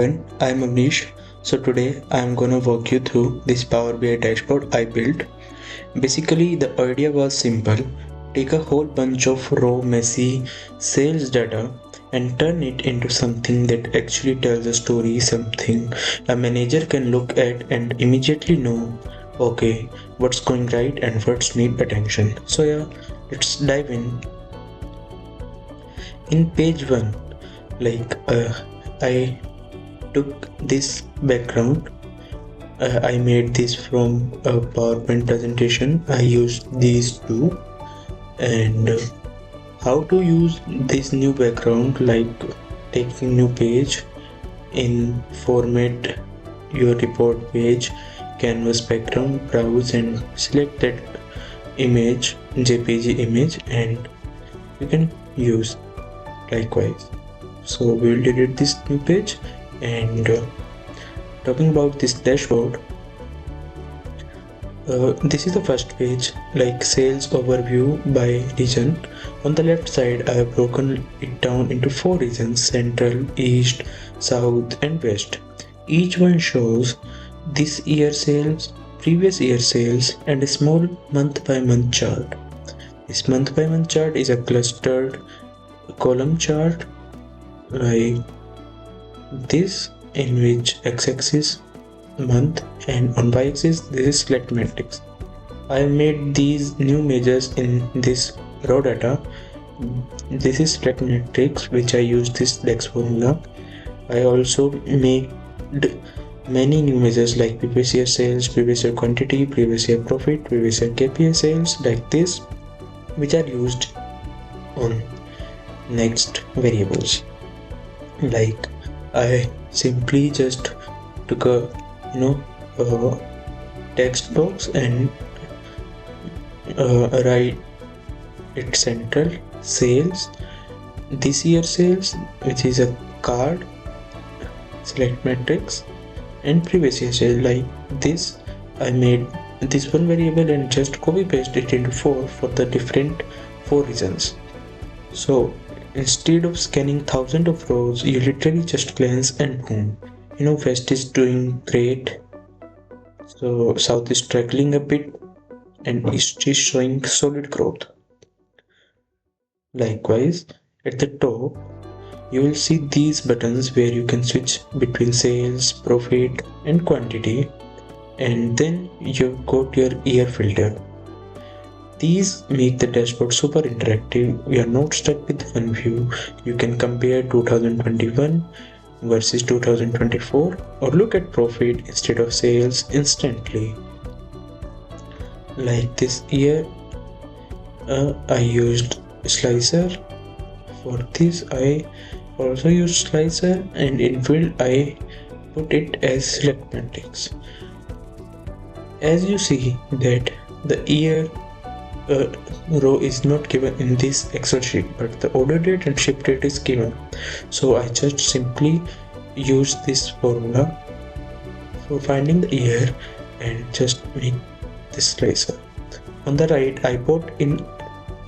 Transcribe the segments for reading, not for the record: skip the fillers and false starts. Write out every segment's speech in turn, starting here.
I'm Amnish. So today I'm gonna walk you through this Power BI dashboard I built. Basically, the idea was simple. Take a whole bunch of raw, messy sales data and turn it into something that actually tells a story, something a manager can look at and immediately know, okay, what's going right and what's need attention. So yeah, let's dive in. In page 1, I took this background. I made this from a PowerPoint presentation. I used these two. And how to use this new background, like taking new page in format your report page, canvas background, browse and select that image, JPG image, and you can use likewise. So we'll delete this new page and talking about this dashboard, this is the first page, like sales overview by region. On the left side I have broken it down into 4 regions: central, east, south and west. Each one shows this year sales, previous year sales and a small month by month chart. This month by month chart is a clustered column chart like this, in which x-axis month and on y-axis this is select matrix. I have made these new measures in this raw data. This is select matrix which I use this DEX formula. I also made many new measures like previous year sales, previous year quantity, previous year profit, previous year KPI sales, like this, which are used on next variables. Like I simply just took a text box and write it central sales, this year sales, which is a card, select matrix, and previous year sales. Like this, I made this one variable and just copy paste it into 4 for the different 4 reasons. So instead of scanning thousands of rows, you literally just glance and boom. West is doing great, so south is struggling a bit, and east is showing solid growth. Likewise, at the top, you will see these buttons where you can switch between sales, profit, and quantity, and then you've got your year filter. These make the dashboard super interactive. You are not stuck with one view. You can compare 2021 versus 2024 or look at profit instead of sales instantly. Like this year, I used slicer. For this, I also used slicer, and in field I put it as select matrix. As you see that the year row is not given in this Excel sheet, but the order date and ship date is given. So I just simply use this formula for finding the year and just make this slicer. On the right, I put in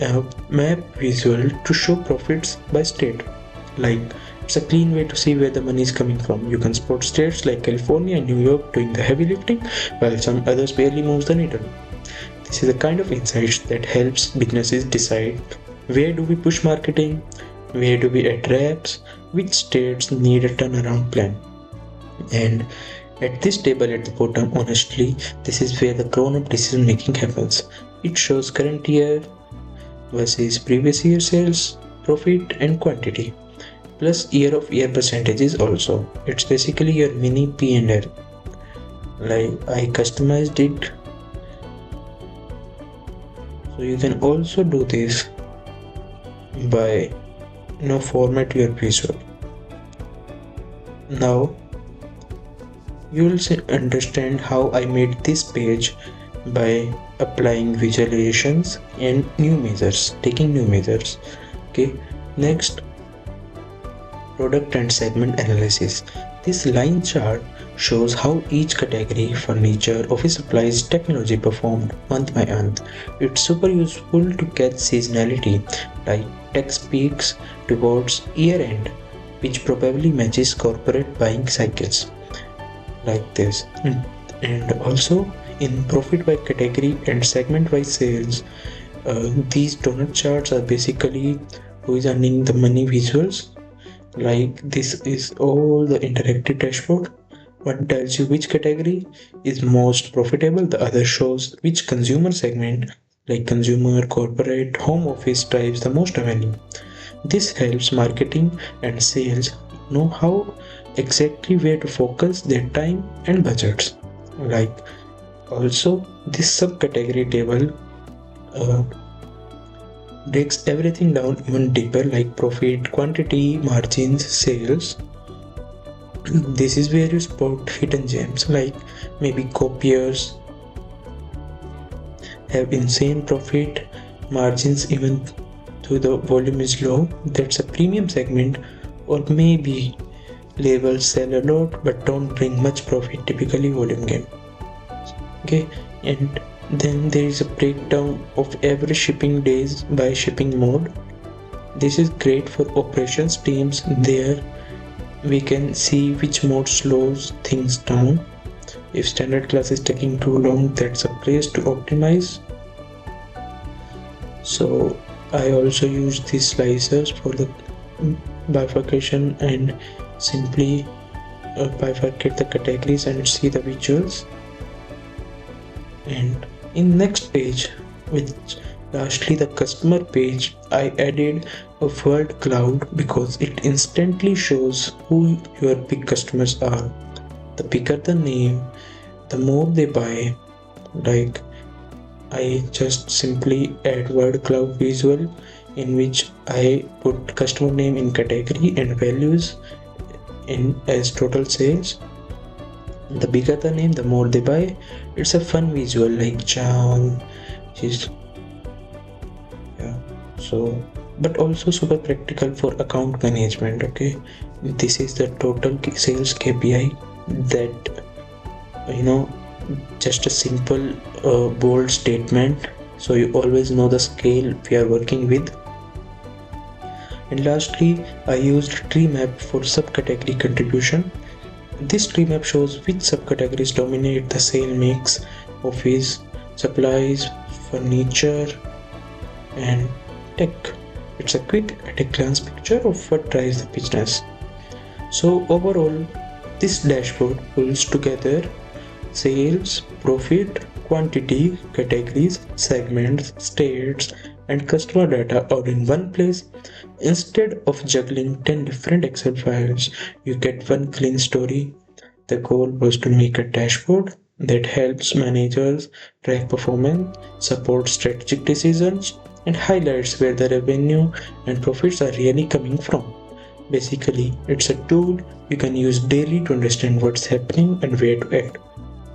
a map visual to show profits by state. Like it's a clean way to see where the money is coming from. You can spot states like California and New York doing the heavy lifting, while some others barely moves the needle. This is a kind of insights that helps businesses decide where do we push marketing, where do we add reps, which states need a turnaround plan. And at this table at the bottom, honestly, this is where the grown-up decision making happens. It shows current year versus previous year sales, profit and quantity, plus year of year percentages also. It's basically your mini P&L. Like I customized it. So you can also do this by format your visual. Now you will understand how I made this page by applying visualizations and new measures, taking new measures. Okay, next, product and segment analysis. This line chart shows how each category, furniture, office supplies, technology performed month by month. It's super useful to catch seasonality, like tech peaks towards year end, which probably matches corporate buying cycles like this. And also in profit by category and segment by sales, these donut charts are basically who is earning the money visuals. Like this is all the interactive dashboard. One tells you which category is most profitable, the other shows which consumer segment like consumer, corporate, home office drives the most revenue. This helps marketing and sales know how exactly where to focus their time and budgets. Like also this subcategory table uh, breaks everything down even deeper, like profit, quantity, margins, sales. This is where you spot hidden gems, like maybe copiers have insane profit margins even though the volume is low. That's a premium segment. Or maybe labels sell a lot but don't bring much profit, typically volume game. Okay, and then there is a breakdown of average shipping days by shipping mode. This is great for operations teams. There we can see which mode slows things down. If standard class is taking too long, that's a place to optimize. So I also use these slicers for the bifurcation and simply bifurcate the categories and see the visuals. And in next page, which lastly the customer page, I added a word cloud because it instantly shows who your big customers are. The bigger the name, the more they buy. Like I just simply add word cloud visual in which I put customer name in category and values in as total sales. The bigger the name, the more they buy. It's a fun visual like John. She's yeah. So, but also super practical for account management. Okay, this is the total sales KPI that just a simple bold statement, so you always know the scale we are working with. And lastly, I used tree map for subcategory contribution. This tree map shows which subcategories dominate the sale mix: office, supplies, furniture, and tech. It's a quick at a glance picture of what drives the business. So overall, this dashboard pulls together sales, profit, quantity, categories, segments, states, and customer data all in one place. Instead of juggling 10 different Excel files, you get one clean story. The goal was to make a dashboard that helps managers track performance, support strategic decisions, and highlights where the revenue and profits are really coming from. Basically, it's a tool you can use daily to understand what's happening and where to act.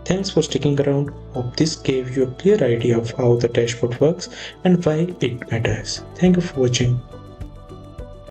Thanks for sticking around. Hope this gave you a clear idea of how the dashboard works and why it matters. Thank you for watching.